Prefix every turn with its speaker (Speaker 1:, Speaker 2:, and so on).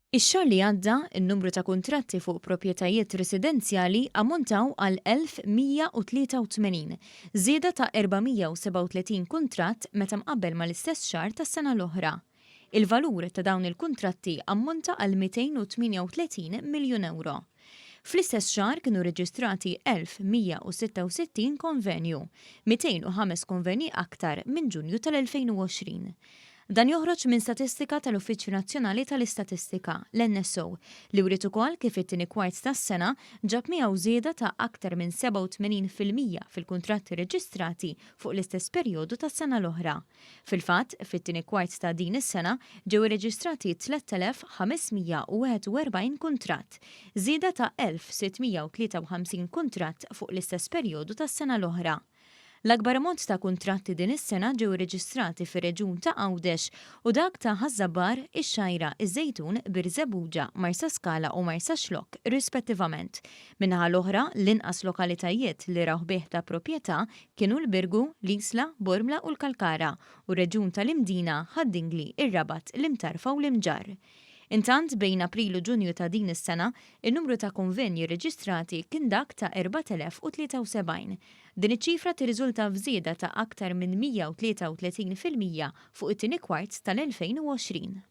Speaker 1: Ix-xahar li għadda, in-numru ta' kuntratti fuq proprjetajiet residenzjali ammontaw għal 1183, żieda ta' 437 kuntratt meta mqabbel mal-istess xahar tas-sena l-oħra. Il-valur ta' dawn il-kuntratti ammonta għal 238 miljun euro. Fl-istess xahar kienu reġistrati 1166 konvenju, 205 konvenji aktar minn Ġunju tal-2020. Dan joħroġ minn statistika tal-Uffiċċju Nazzjonali tal-Istatistika, l-NSO, li wrid ukoll kif it-tieni kwart tas-sena ġab miegħu żieda ta' aktar minn 87% fil-kuntratti reġistrati fuq l-istess perjodu tas-sena l-oħra. Fil-fatt, fit-tieni kwart ta' din is-sena ġew irreġistrati 3541 kuntratt, żieda ta' 1653 kuntratt fuq l-istess perjodu tas-sena l-oħra. L-akbar ammont ta' kuntratti din is-sena ġew irreġistrati fir-reġjun ta' Għawdex u dak ta' Ħażabbar, ix-Xajra, iż-Żejtun, Birżebbuġa, Marsa Skala u Marsa Xlokk rispettivament. Minnaħa l-oħra, l-inqas lokalitajiet li raw bejħ ta' proprjetà kienu l-Birgu, l-Isla, Bormla u l-Kalkara u reġjun tal-Imdina, Ħaddingli, ir-Rabat, l-Imtarfa u l-Imġarr. Intant bejn April u Ġunju ta' din is-sena, in-numru ta' konvenji reġistrati kien dak ta' 4073. Din iċ-ċifra tirriżulta f'żieda ta' aktar minn 133% fuq it-tieni kwart tal-2020.